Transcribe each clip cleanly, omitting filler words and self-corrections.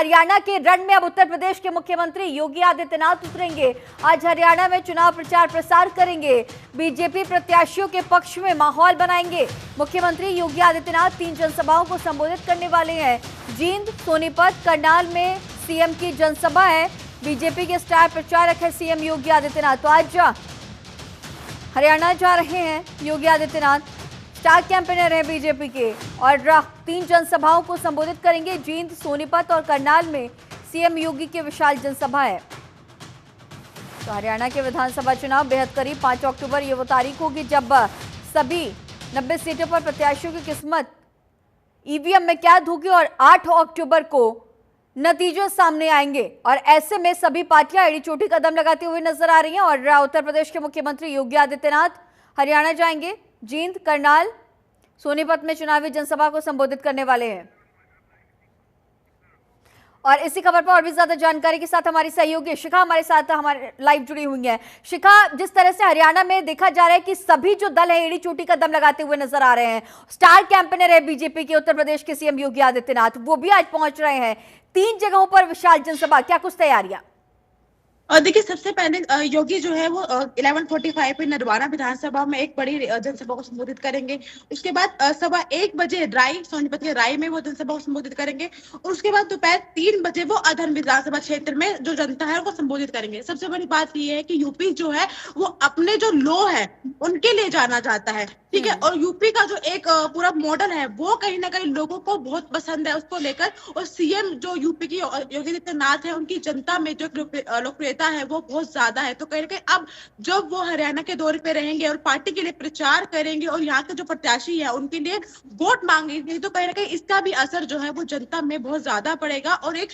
हरियाणा के रण में अब उत्तर प्रदेश के मुख्यमंत्री योगी आदित्यनाथ उतरेंगे। आज हरियाणा में चुनाव प्रचार प्रसार करेंगे। बीजेपी प्रत्याशियों के पक्ष में माहौल बनाएंगे। मुख्यमंत्री योगी आदित्यनाथ 3 जनसभाओं को संबोधित करने वाले हैं। जींद, सोनीपत, करनाल में सीएम की जनसभा है। बीजेपी के स्टार प्रचारक है सीएम योगी आदित्यनाथ। तो आज हरियाणा जा रहे हैं योगी आदित्यनाथ, स्टार कैंपेनर है बीजेपी के, और 3 जनसभाओं को संबोधित करेंगे। जींद, सोनीपत और करनाल में सीएम योगी की विशाल जनसभा है। तो हरियाणा के विधानसभा चुनाव बेहद करीब 5 अक्टूबर ये वो तारीख होगी जब सभी 90 सीटों पर प्रत्याशियों की किस्मत ईवीएम में कैद होगी और 8 अक्टूबर को नतीजे सामने आएंगे। और ऐसे में सभी पार्टियां एड़ी चोटी कदम लगाती हुई नजर आ रही हैं। और उत्तर प्रदेश के मुख्यमंत्री योगी आदित्यनाथ हरियाणा जाएंगे। जींद, करनाल, सोनीपत में चुनावी जनसभा को संबोधित करने वाले हैं। और इसी खबर पर और भी ज्यादा जानकारी के साथ हमारी सहयोगी शिखा हमारे साथ हमारे लाइव जुड़ी हुई है। शिखा, जिस तरह से हरियाणा में देखा जा रहा है कि सभी जो दल है एड़ी चोटी कदम लगाते हुए नजर आ रहे हैं, स्टार कैंपेनर है बीजेपी के उत्तर प्रदेश के सीएम योगी आदित्यनाथ, वो भी आज पहुंच रहे हैं 3 जगहों पर विशाल जनसभा। क्या कुछ तैयारियां? और देखिए, सबसे पहले योगी जो है वो 11:45 पे नरवाना विधानसभा में एक बड़ी जनसभा को संबोधित करेंगे। उसके बाद 1:15 बजे राय, सोनीपत के राय में वो जनसभा को संबोधित करेंगे। और उसके बाद दोपहर 3 बजे वो अधन विधानसभा क्षेत्र में जो जनता है उनको संबोधित करेंगे। सबसे बड़ी बात ये है कि यूपी जो है वो अपने जो लो है उनके लिए जाना जाता है, ठीक है। और यूपी का जो एक पूरा मॉडल है वो कहीं ना कहीं लोगों को बहुत पसंद है उसको लेकर। और सीएम जो यूपी की योगी आदित्यनाथ है, उनकी जनता में जो लोकप्रियता है वो बहुत ज्यादा है। तो कहीं ना कहीं अब जब वो हरियाणा के दौरे पे रहेंगे और पार्टी के लिए प्रचार करेंगे और यहाँ के जो प्रत्याशी है उनके लिए वोट मांगेंगे, तो कहीं ना कहीं इसका भी असर जो है वो जनता में बहुत ज्यादा पड़ेगा और एक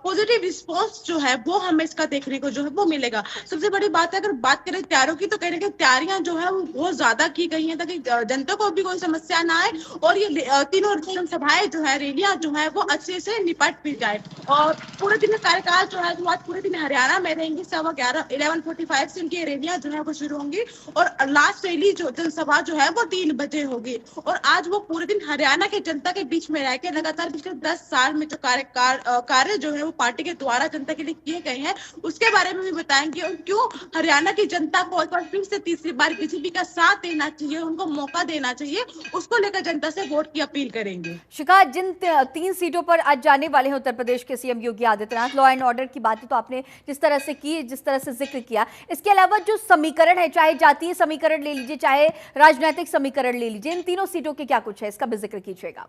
पॉजिटिव रिस्पॉन्स जो है वो हमें इसका देखने को जो है वो मिलेगा। सबसे बड़ी बात है, अगर बात करें तैयारियों की, तो कहीं ना कहीं तैयारियां जो है वो बहुत ज्यादा की गई है ताकि जनता को भी कोई समस्या ना आए और ये तीनों जनसभाएं जो है, रैलियां जो है वो अच्छे से निपट भी जाए। और पूरे दिन कार्यकाल जो है वो आज पूरे दिन हरियाणा में रहेंगे। 11:45 से उनकी रैलियां जो है वो शुरू होंगी और लास्ट रैली जो जनसभा जो है वो 3 बजे होगी। और आज वो पूरे दिन हरियाणा के जनता के बीच में रह के लगातार पिछले 10 साल में जो कार्य जो है वो पार्टी के द्वारा जनता के लिए किए गए हैं उसके बारे में भी बताएंगे। और क्यों हरियाणा की जनता को एक बार फिर से तीसरी बार बीजेपी का साथ देना चाहिए, उनको मौका देना चाहिए, उसको लेकर जनता से वोट की अपील करेंगे। शिखा, जिन 3 सीटों पर आज जाने वाले हैं उत्तर प्रदेश के CM Yogi Adityanath, law and order की बातें तो आपने जिस तरह से की, जिस तरह से जिक्र किया, इसके अलावा जो समीकरण है, चाहे जातीय समीकरण ले लीजिए, चाहे राजनीतिक समीकरण ले लीजिए, इन तीनों सीटों के क्या कुछ है, इसका भी जिक्र कीजिएगा।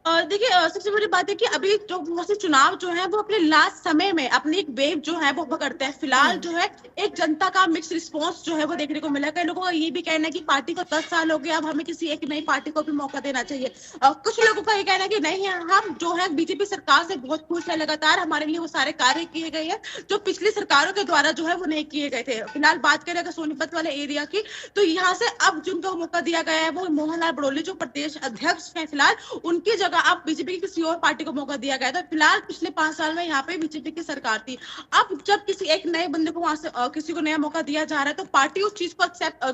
देखिए, सबसे बड़ी बात है कि अभी जो बहुत से चुनाव जो है वो अपने लास्ट समय में अपनी एक वेव जो है वो पकड़ते हैं। फिलहाल जो है एक जनता का मिक्स रिस्पांस जो है वो देखने को मिला। कई लोगों का ये भी कहना है कि पार्टी को 10 साल हो गए, अब हमें किसी एक नई पार्टी को भी मौका देना चाहिए। कुछ लोगों का ये कहना है कि नहीं है, हम जो है बीजेपी सरकार से बहुत खुश है, लगातार हमारे लिए वो सारे कार्य किए गए हैं जो पिछली सरकारों के द्वारा जो है वो नहीं किए गए थे। फिलहाल बात करें अगर सोनीपत वाले एरिया की, तो यहाँ से अब जिनको मौका दिया गया है वो मोहनलाल बड़ोली जो प्रदेश अध्यक्ष है फिलहाल, उनकी जगह अब बीजेपी की किसी और पार्टी को मौका दिया गया था। फिलहाल पिछले 5 साल में यहाँ पे बीजेपी की सरकार थी। अब जब किसी एक नए बंदे को वहां से किसी को नया मौका दिया जा रहा है तो पार्टी उस चीज को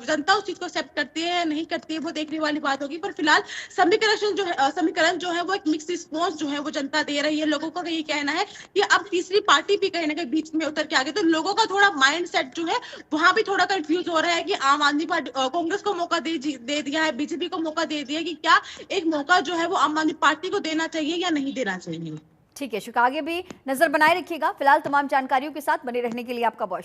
जनता उस चीज को एक्सेप्ट करती है या नहीं करती है वो देखने वाली बात होगी। पर फिलहाल समीकरण जो है वो एक मिक्स रिस्पॉन्स जो है वो जनता दे रही है। लोगों का ये कहना है कि अब तीसरी पार्टी भी कहीं ना कहीं बीच में उतर के आ गई, तो लोगों का थोड़ा माइंड सेट जो है वहां भी थोड़ा कंफ्यूज हो रहा है कि आम आदमी पार्टी कांग्रेस को मौका दे दिया है, बीजेपी को मौका दे दिया, कि क्या एक मौका जो है वो आम आदमी पार्टी को देना चाहिए या नहीं देना चाहिए। ठीक है शिखा, आगे भी नजर बनाए रखिएगा। फिलहाल तमाम जानकारियों के साथ बने रहने के लिए आपका बहुत